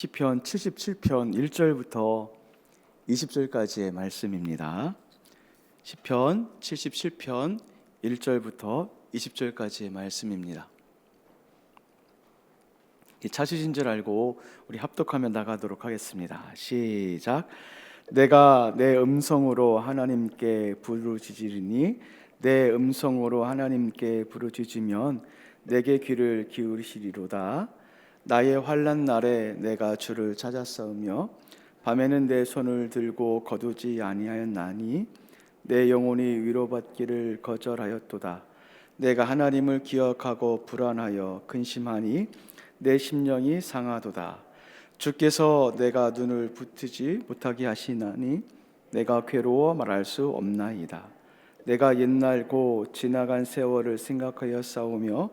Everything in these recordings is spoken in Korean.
시편 77편 1절부터 20절까지의 말씀입니다. 시편 77편 1절부터 20절까지의 말씀입니다. 찾으신 줄 알고 우리 합독하며 나가도록 하겠습니다. 시작. 내가 내 음성으로 하나님께 부르짖으리니 내 음성으로 하나님께 부르짖으면 내게 귀를 기울이시리로다. 나의 환난 날에 내가 주를 찾았사오며 밤에는 내 손을 들고 거두지 아니하였나니 내 영혼이 위로받기를 거절하였도다. 내가 하나님을 기억하고 불안하여 근심하니 내 심령이 상하도다. 주께서 내가 눈을 붙이지 못하게 하시나니 내가 괴로워 말할 수 없나이다. 내가 옛날 고 지나간 세월을 생각하여 싸우며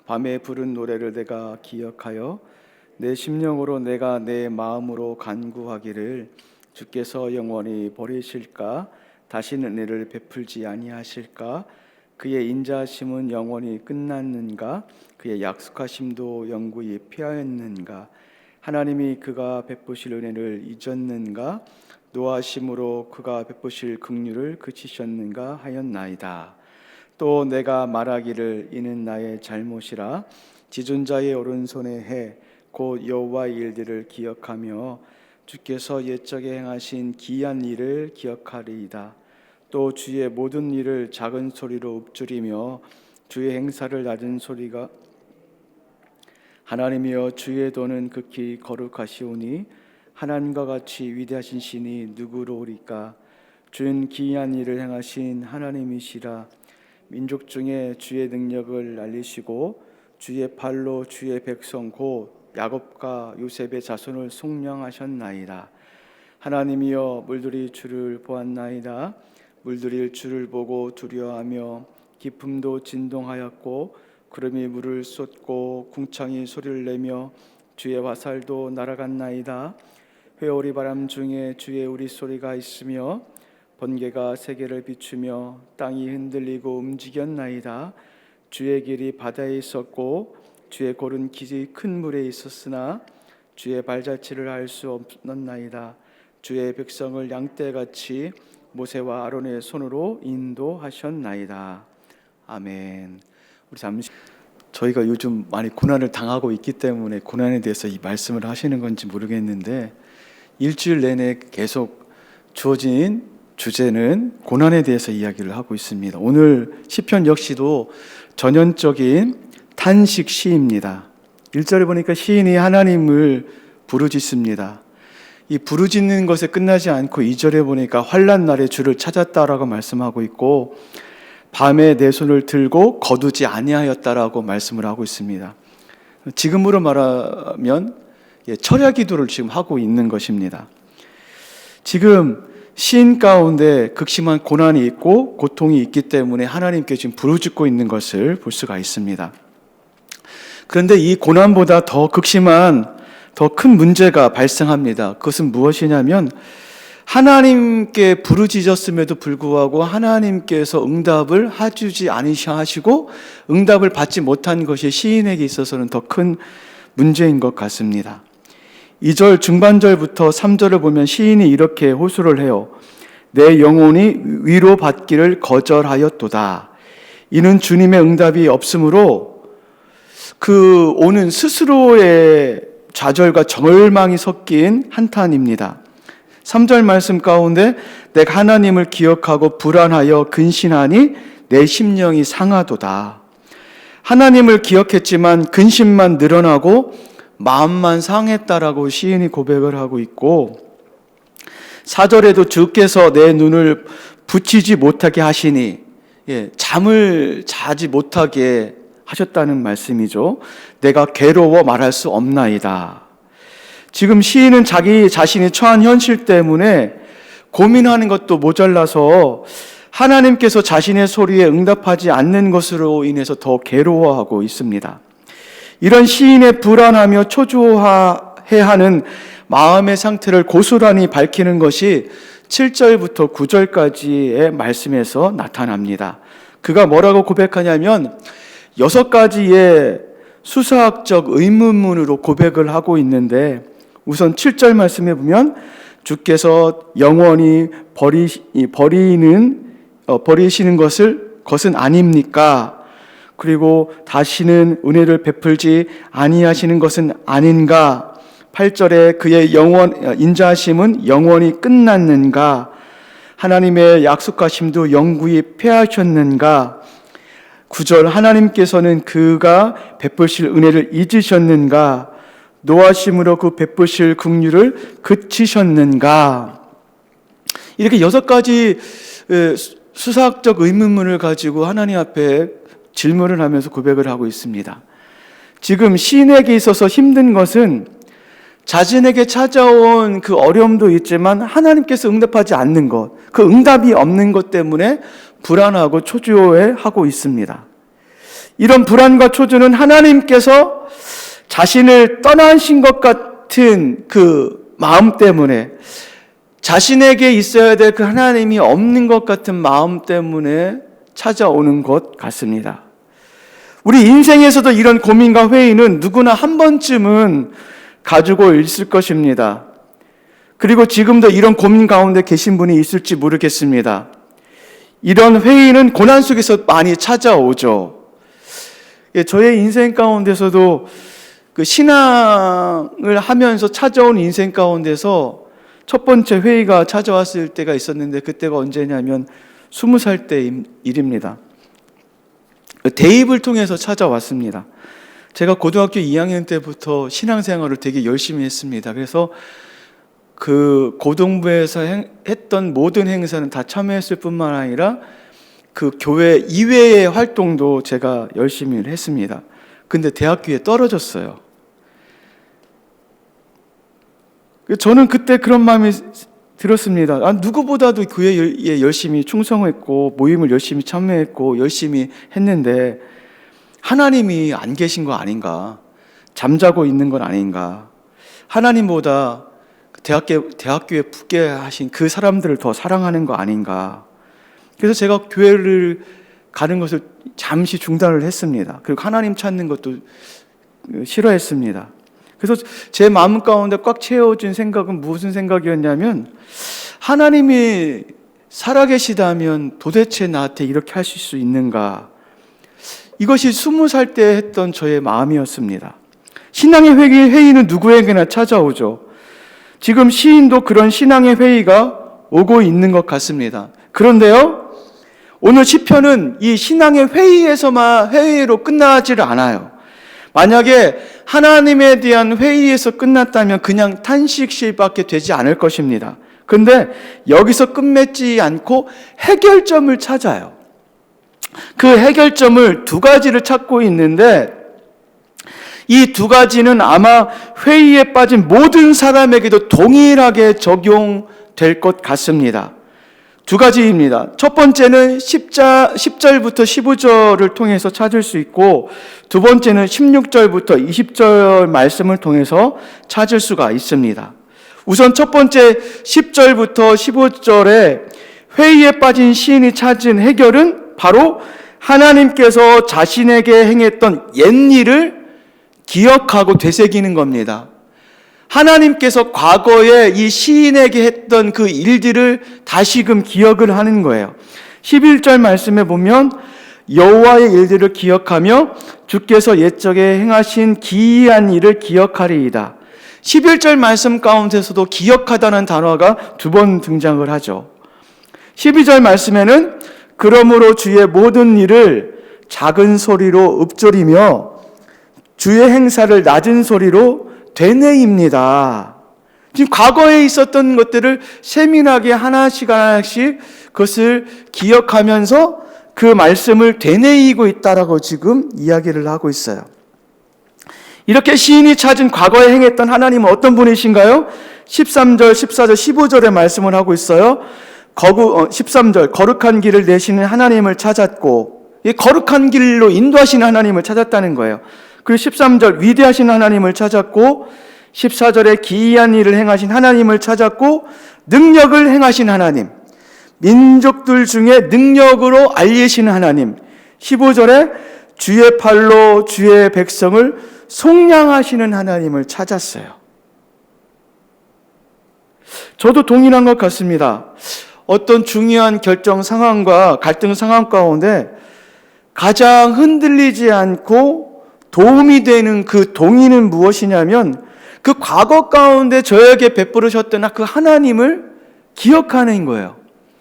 밤에 부른 노래를 내가 기억하여 내 심령으로 내가 내 마음으로 간구하기를 주께서 영원히 버리실까? 다시는 은혜를 베풀지 아니하실까? 그의 인자하심은 영원히 끝났는가? 그의 약속하심도 영구히 피하였는가? 하나님이 그가 베푸실 은혜를 잊었는가? 노하심으로 그가 베푸실 긍휼을 그치셨는가 하였나이다. 또 내가 말하기를 이는 나의 잘못이라 지존자의 오른손에 해 곧 여호와의 일들을 기억하며 주께서 옛적에 행하신 기이한 일을 기억하리이다. 또 주의 모든 일을 작은 소리로 읊조리며 주의 행사를 낮은 소리가 하나님이여 주의 도는 극히 거룩하시오니 하나님과 같이 위대하신 신이 누구로오리까? 주는 기이한 일을 행하신 하나님이시라. 민족 중에 주의 능력을 알리시고 주의 팔로 주의 백성 곧 야곱과 요셉의 자손을 속량하셨나이다. 하나님이여 물들이 주를 보았나이다. 물들이 주를 보고 두려워하며 깊음도 진동하였고 구름이 물을 쏟고 궁창이 소리를 내며 주의 화살도 날아갔나이다. 회오리 바람 중에 주의 우리소리가 있으며 번개가 세계를 비추며 땅이 흔들리고 움직였나이다. 주의 길이 바다에 있었고 주의 골은 깊이 큰 물에 있었으나 주의 발자취를 알 수 없었나이다. 주의 백성을 양떼같이 모세와 아론의 손으로 인도하셨나이다. 아멘. 우리 잠시 저희가 요즘 많이 고난을 당하고 있기 때문에 고난에 대해서 이 말씀을 하시는 건지 모르겠는데 일주일 내내 계속 주어진 주제는 고난에 대해서 이야기를 하고 있습니다. 오늘 시편 역시도 전형적인 탄식 시입니다. 1절에 보니까 시인이 하나님을 부르짖습니다. 이 부르짖는 것에 끝나지 않고 2절에 보니까 환난 날에 주를 찾았다라고 말씀하고 있고 밤에 내 손을 들고 거두지 아니하였다라고 말씀을 하고 있습니다. 지금으로 말하면 철야 기도를 지금 하고 있는 것입니다. 지금 시인 가운데 극심한 고난이 있고 고통이 있기 때문에 하나님께 지금 부르짖고 있는 것을 볼 수가 있습니다. 그런데 이 고난보다 더 극심한 더 큰 문제가 발생합니다. 그것은 무엇이냐면 하나님께 부르짖었음에도 불구하고 하나님께서 응답을 해주지 않으시고 응답을 받지 못한 것이 시인에게 있어서는 더 큰 문제인 것 같습니다. 2절 중반절부터 3절을 보면 시인이 이렇게 호소를 해요. 내 영혼이 위로받기를 거절하였도다. 이는 주님의 응답이 없으므로 그 오는 스스로의 좌절과 절망이 섞인 한탄입니다. 3절 말씀 가운데 내가 하나님을 기억하고 불안하여 근심하니 내 심령이 상하도다. 하나님을 기억했지만 근심만 늘어나고 마음만 상했다라고 시인이 고백을 하고 있고 4절에도 주께서 내 눈을 붙이지 못하게 하시니 잠을 자지 못하게 하셨다는 말씀이죠. 내가 괴로워 말할 수 없나이다. 지금 시인은 자기 자신이 처한 현실 때문에 고민하는 것도 모자라서 하나님께서 자신의 소리에 응답하지 않는 것으로 인해서 더 괴로워하고 있습니다. 이런 시인의 불안하며 초조해하는 마음의 상태를 고스란히 밝히는 것이 7절부터 9절까지의 말씀에서 나타납니다. 그가 뭐라고 고백하냐면 6가지의 수사학적 의문문으로 고백을 하고 있는데 우선 7절 말씀에 보면 주께서 영원히 버리시는 것은 아닙니까? 그리고 다시는 은혜를 베풀지 아니하시는 것은 아닌가? 8절에 그의 인자하심은 영원히 끝났는가? 하나님의 약속하심도 영구히 폐하셨는가? 9절 하나님께서는 그가 베푸실 은혜를 잊으셨는가? 노하심으로 그 베푸실 긍휼을 그치셨는가? 이렇게 6가지 수사학적 의문문을 가지고 하나님 앞에 질문을 하면서 고백을 하고 있습니다. 지금 시인에게 있어서 힘든 것은 자신에게 찾아온 그 어려움도 있지만 하나님께서 응답하지 않는 것, 그 응답이 없는 것 때문에 불안하고 초조해하고 있습니다. 이런 불안과 초조는 하나님께서 자신을 떠나신 것 같은 그 마음 때문에, 자신에게 있어야 될 그 하나님이 없는 것 같은 마음 때문에 찾아오는 것 같습니다. 우리 인생에서도 이런 고민과 회의는 누구나 한 번쯤은 가지고 있을 것입니다. 그리고 지금도 이런 고민 가운데 계신 분이 있을지 모르겠습니다. 이런 회의는 고난 속에서 많이 찾아오죠. 저의 인생 가운데서도 그 신앙을 하면서 찾아온 인생 가운데서 첫 번째 회의가 찾아왔을 때가 있었는데, 그때가 언제냐면 20살 때 일입니다. 대입을 통해서 찾아왔습니다. 제가 고등학교 2학년 때부터 신앙생활을 되게 열심히 했습니다. 그래서 그 고등부에서 했던 모든 행사는 다 참여했을 뿐만 아니라 그 교회 이외의 활동도 제가 열심히 했습니다. 근데 대학교에 떨어졌어요. 저는 그때 그런 마음이 들었습니다. 누구보다도 교회에 열심히 충성했고 모임을 열심히 참여했고 열심히 했는데 하나님이 안 계신 거 아닌가? 잠자고 있는 건 아닌가? 하나님보다 대학교에 붙게 하신 그 사람들을 더 사랑하는 거 아닌가? 그래서 제가 교회를 가는 것을 잠시 중단을 했습니다. 그리고 하나님 찾는 것도 싫어했습니다. 그래서 제 마음 가운데 꽉 채워진 생각은 무슨 생각이었냐면, 하나님이 살아계시다면 도대체 나한테 이렇게 하실 수 있는가? 이것이 20살 때 했던 저의 마음이었습니다. 신앙의 회의는 누구에게나 찾아오죠. 지금 시인도 그런 신앙의 회의가 오고 있는 것 같습니다. 그런데요, 오늘 시편은 이 신앙의 회의로 끝나지를 않아요. 만약에 하나님에 대한 회의에서 끝났다면 그냥 탄식실밖에 되지 않을 것입니다. 그런데 여기서 끝맺지 않고 해결점을 찾아요. 그 해결점을 2가지를 찾고 있는데, 이 2가지는 아마 회의에 빠진 모든 사람에게도 동일하게 적용될 것 같습니다. 2가지입니다. 첫 번째는 10절부터 15절을 통해서 찾을 수 있고, 두 번째는 16절부터 20절 말씀을 통해서 찾을 수가 있습니다. 우선 첫 번째 10절부터 15절에 회의에 빠진 시인이 찾은 해결은 바로 하나님께서 자신에게 행했던 옛일을 기억하고 되새기는 겁니다. 하나님께서 과거에 이 시인에게 했던 그 일들을 다시금 기억을 하는 거예요. 11절 말씀에 보면 여호와의 일들을 기억하며 주께서 옛적에 행하신 기이한 일을 기억하리이다. 11절 말씀 가운데서도 기억하다는 단어가 2번 등장을 하죠. 12절 말씀에는 그러므로 주의 모든 일을 작은 소리로 읊조리며 주의 행사를 낮은 소리로 되뇌입니다. 지금 과거에 있었던 것들을 세밀하게 하나씩 그것을 기억하면서 그 말씀을 되뇌이고 있다라고 지금 이야기를 하고 있어요. 이렇게 시인이 찾은 과거에 행했던 하나님은 어떤 분이신가요? 13절, 14절, 15절의 말씀을 하고 있어요. 13절 거룩한 길을 내시는 하나님을 찾았고, 이 거룩한 길로 인도하시는 하나님을 찾았다는 거예요. 그리고 13절 위대하신 하나님을 찾았고, 14절에 기이한 일을 행하신 하나님을 찾았고, 능력을 행하신 하나님, 민족들 중에 능력으로 알리신 하나님, 15절에 주의 팔로 주의 백성을 속량하시는 하나님을 찾았어요. 저도 동일한 것 같습니다. 어떤 중요한 결정 상황과 갈등 상황 가운데 가장 흔들리지 않고 도움이 되는 그 동의는 무엇이냐면 그 과거 가운데 저에게 베풀으셨던 그 하나님을 기억하는 거예요.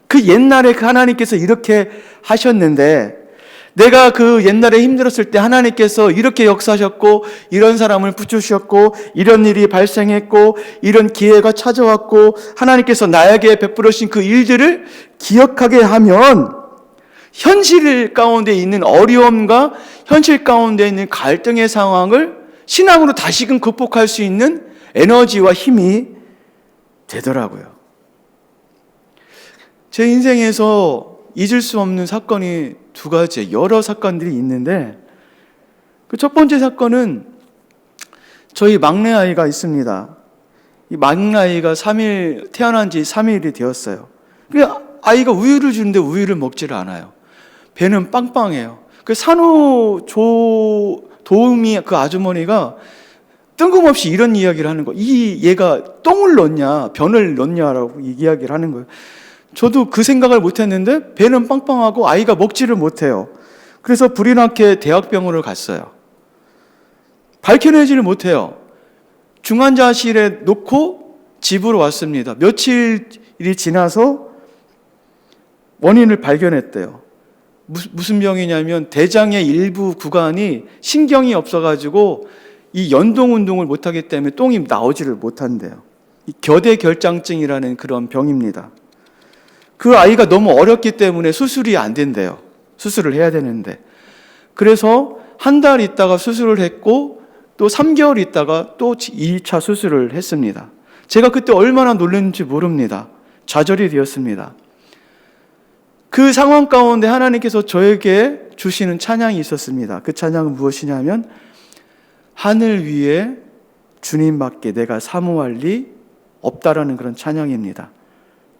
그 옛날에 그 하나님께서 이렇게 하셨는데 내가 그 옛날에 힘들었을 때 하나님께서 이렇게 역사하셨고 이런 사람을 붙여주셨고 이런 일이 발생했고 이런 기회가 찾아왔고 하나님께서 나에게 베풀으신 그 일들을 기억하게 하면 현실 가운데 있는 어려움과 현실 가운데 있는 갈등의 상황을 신앙으로 다시금 극복할 수 있는 에너지와 힘이 되더라고요. 제 인생에서 잊을 수 없는 사건이 두 가지, 여러 사건들이 있는데 그 첫 번째 사건은 저희 막내 아이가 있습니다. 이 막내 아이가 태어난 지 3일이 되었어요. 그 아이가 우유를 주는데 우유를 먹지를 않아요. 배는 빵빵해요. 그 도우미 그 아주머니가 뜬금없이 이런 이야기를 하는 거예요. 얘가 똥을 넣냐, 변을 넣냐라고 이야기를 하는 거예요. 저도 그 생각을 못했는데 배는 빵빵하고 아이가 먹지를 못해요. 그래서 불이 나게 대학병원을 갔어요. 밝혀내지를 못해요. 중환자실에 놓고 집으로 왔습니다. 며칠이 지나서 원인을 발견했대요. 무슨 병이냐면 대장의 일부 구간이 신경이 없어가지고 이 연동 운동을 못하기 때문에 똥이 나오지를 못한대요. 이 겨대결장증이라는 그런 병입니다. 그 아이가 너무 어렸기 때문에 수술이 안 된대요. 수술을 해야 되는데. 그래서 한 달 있다가 수술을 했고 또 3개월 있다가 또 2차 수술을 했습니다. 제가 그때 얼마나 놀랐는지 모릅니다. 좌절이 되었습니다. 그 상황 가운데 하나님께서 저에게 주시는 찬양이 있었습니다. 그 찬양은 무엇이냐면 하늘 위에 주님밖에 내가 사모할 리 없다라는 그런 찬양입니다.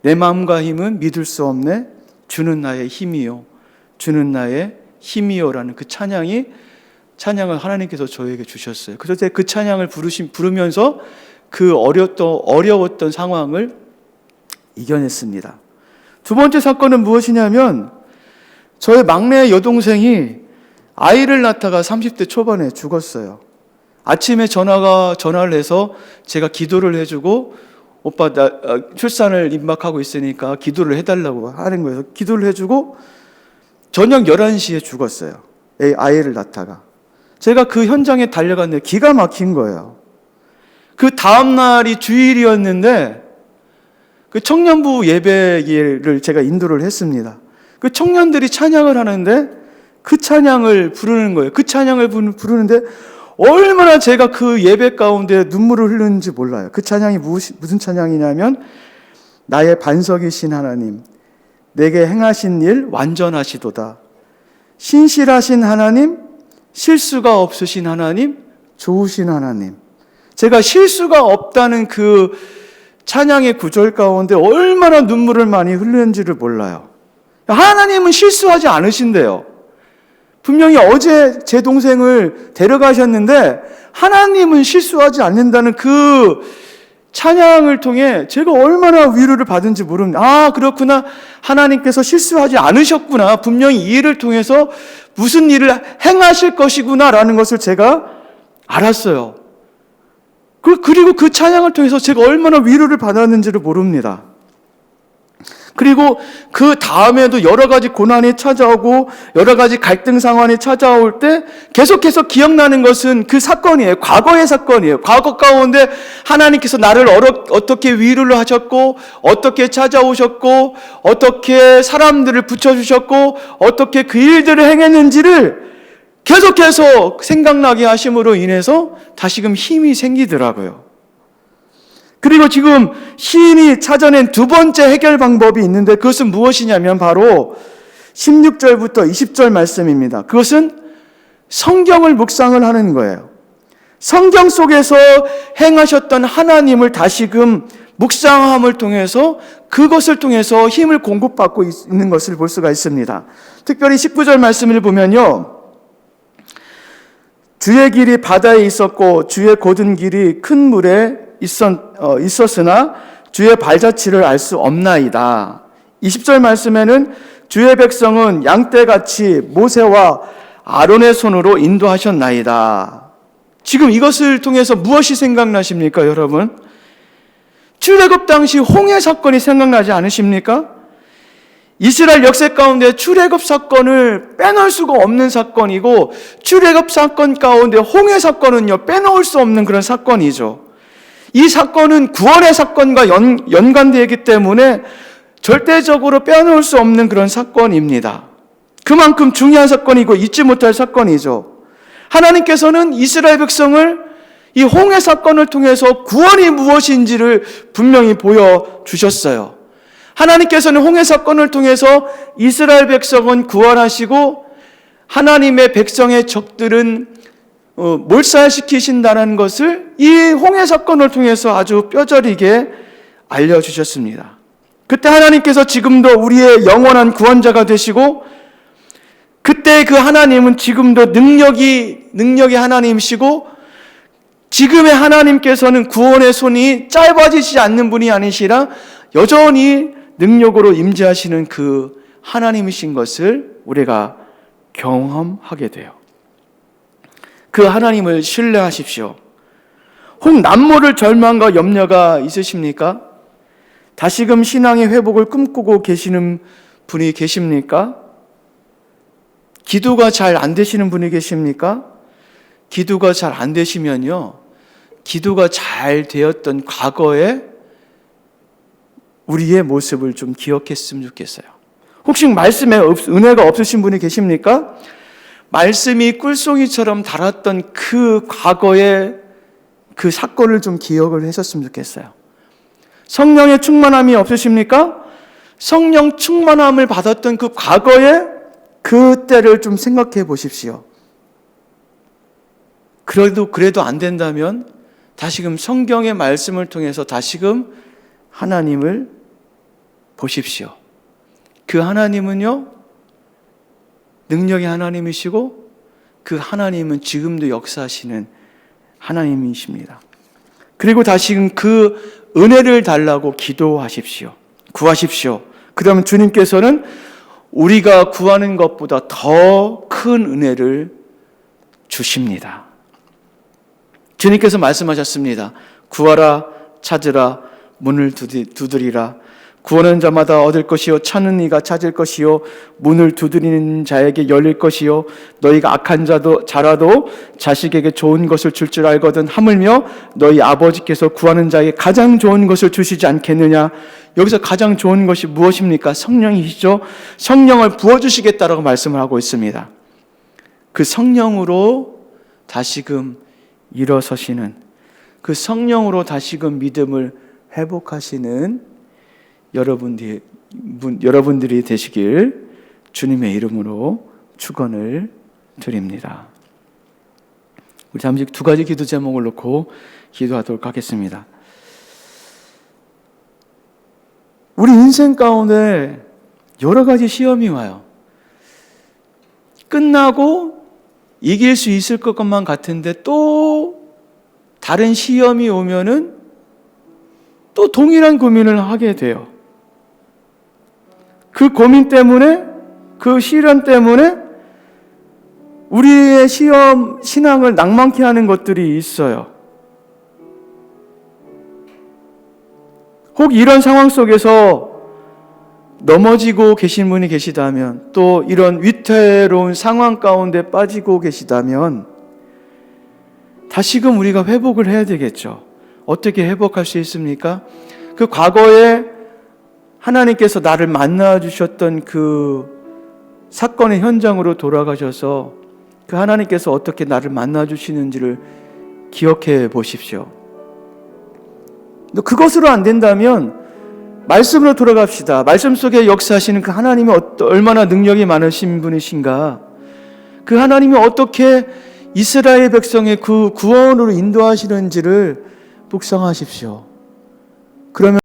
내 마음과 힘은 믿을 수 없네. 주는 나의 힘이요. 주는 나의 힘이요라는 그 찬양을 하나님께서 저에게 주셨어요. 그래서 제가 그 찬양을 부르면서 그 어려웠던 상황을 이겨냈습니다. 두 번째 사건은 무엇이냐면 저의 막내 여동생이 아이를 낳다가 30대 초반에 죽었어요. 아침에 전화를 해서 제가 기도를 해주고 오빠 나 출산을 임박하고 있으니까 기도를 해달라고 하는 거예요. 기도를 해주고 저녁 11시에 죽었어요. 아이를 낳다가. 제가 그 현장에 달려갔는데 기가 막힌 거예요. 그 다음날이 주일이었는데 그 청년부 예배를 제가 인도를 했습니다. 그 청년들이 찬양을 하는데 그 찬양을 부르는 거예요. 그 찬양을 부르는데 얼마나 제가 그 예배 가운데 눈물을 흘리는지 몰라요. 그 찬양이 무슨 찬양이냐면 나의 반석이신 하나님, 내게 행하신 일 완전하시도다. 신실하신 하나님, 실수가 없으신 하나님, 좋으신 하나님. 제가 실수가 없다는 그 찬양의 구절 가운데 얼마나 눈물을 많이 흘리는지를 몰라요. 하나님은 실수하지 않으신대요. 분명히 어제 제 동생을 데려가셨는데 하나님은 실수하지 않는다는 그 찬양을 통해 제가 얼마나 위로를 받은지 모릅니다. 아, 그렇구나. 하나님께서 실수하지 않으셨구나. 분명히 이 일을 통해서 무슨 일을 행하실 것이구나라는 것을 제가 알았어요. 그리고 그 찬양을 통해서 제가 얼마나 위로를 받았는지를 모릅니다. 그리고 그 다음에도 여러 가지 고난이 찾아오고 여러 가지 갈등 상황이 찾아올 때 계속해서 기억나는 것은 그 사건이에요. 과거의 사건이에요. 과거 가운데 하나님께서 나를 어떻게 위로를 하셨고 어떻게 찾아오셨고 어떻게 사람들을 붙여주셨고 어떻게 그 일들을 행했는지를 계속해서 생각나게 하심으로 인해서 다시금 힘이 생기더라고요. 그리고 지금 시인이 찾아낸 두 번째 해결 방법이 있는데 그것은 무엇이냐면 바로 16절부터 20절 말씀입니다. 그것은 성경을 묵상을 하는 거예요. 성경 속에서 행하셨던 하나님을 다시금 묵상함을 통해서 그것을 통해서 힘을 공급받고 있는 것을 볼 수가 있습니다. 특별히 19절 말씀을 보면요. 주의 길이 바다에 있었고 주의 곧은 길이 큰 물에 있었으나 주의 발자취를 알 수 없나이다. 20절 말씀에는 주의 백성은 양떼같이 모세와 아론의 손으로 인도하셨나이다. 지금 이것을 통해서 무엇이 생각나십니까, 여러분? 출애굽 당시 홍해 사건이 생각나지 않으십니까? 이스라엘 역사 가운데 출애굽 사건을 빼놓을 수가 없는 사건이고, 출애굽 사건 가운데 홍해 사건은요, 빼놓을 수 없는 그런 사건이죠. 이 사건은 구원의 사건과 연관되어 있기 때문에 절대적으로 빼놓을 수 없는 그런 사건입니다. 그만큼 중요한 사건이고 잊지 못할 사건이죠. 하나님께서는 이스라엘 백성을 이 홍해 사건을 통해서 구원이 무엇인지를 분명히 보여주셨어요. 하나님께서는 홍해 사건을 통해서 이스라엘 백성은 구원하시고 하나님의 백성의 적들은 몰살시키신다는 것을 이 홍해 사건을 통해서 아주 뼈저리게 알려주셨습니다. 그때 하나님께서 지금도 우리의 영원한 구원자가 되시고, 그때 그 하나님은 지금도 능력이 하나님이시고, 지금의 하나님께서는 구원의 손이 짧아지지 않는 분이 아니시라 여전히 능력으로 임재하시는 그 하나님이신 것을 우리가 경험하게 돼요. 그 하나님을 신뢰하십시오. 혹 남모를 절망과 염려가 있으십니까? 다시금 신앙의 회복을 꿈꾸고 계시는 분이 계십니까? 기도가 잘 안 되시는 분이 계십니까? 기도가 잘 안 되시면요, 기도가 잘 되었던 과거에 우리의 모습을 좀 기억했으면 좋겠어요. 혹시 말씀에 은혜가 없으신 분이 계십니까? 말씀이 꿀송이처럼 달았던 그 과거의 그 사건을 좀 기억을 하셨으면 좋겠어요. 성령의 충만함이 없으십니까? 성령 충만함을 받았던 그 과거의 그 때를 좀 생각해 보십시오. 그래도 안 된다면 다시금 성경의 말씀을 통해서 다시금 하나님을 보십시오. 그 하나님은요, 능력의 하나님이시고 그 하나님은 지금도 역사하시는 하나님이십니다. 그리고 다시금 그 은혜를 달라고 기도하십시오. 구하십시오. 그러면 주님께서는 우리가 구하는 것보다 더 큰 은혜를 주십니다. 주님께서 말씀하셨습니다. 구하라, 찾으라, 문을 두드리라. 구하는 자마다 얻을 것이요, 찾는 이가 찾을 것이요, 문을 두드리는 자에게 열릴 것이요, 너희가 악한 자라도 자식에게 좋은 것을 줄 알거든 하물며 너희 아버지께서 구하는 자에게 가장 좋은 것을 주시지 않겠느냐. 여기서 가장 좋은 것이 무엇입니까? 성령이시죠. 성령을 부어주시겠다라고 말씀을 하고 있습니다. 그 성령으로 다시금 일어서시는, 그 성령으로 다시금 믿음을 회복하시는 여러분들이 되시길 주님의 이름으로 축원을 드립니다. 우리 잠시 두 가지 기도 제목을 놓고 기도하도록 하겠습니다. 우리 인생 가운데 여러 가지 시험이 와요. 끝나고 이길 수 있을 것만 같은데 또 다른 시험이 오면은 또 동일한 고민을 하게 돼요. 그 고민 때문에, 그 시련 때문에 우리의 신앙을 낭망케 하는 것들이 있어요. 혹 이런 상황 속에서 넘어지고 계신 분이 계시다면, 또 이런 위태로운 상황 가운데 빠지고 계시다면 다시금 우리가 회복을 해야 되겠죠. 어떻게 회복할 수 있습니까? 그 과거에 하나님께서 나를 만나 주셨던 그 사건의 현장으로 돌아가셔서 그 하나님께서 어떻게 나를 만나 주시는지를 기억해 보십시오. 그것으로 안 된다면 말씀으로 돌아갑시다. 말씀 속에 역사하시는 그 하나님이 얼마나 능력이 많으신 분이신가, 그 하나님이 어떻게 이스라엘 백성의 그 구원으로 인도하시는지를 묵상하십시오. 그러면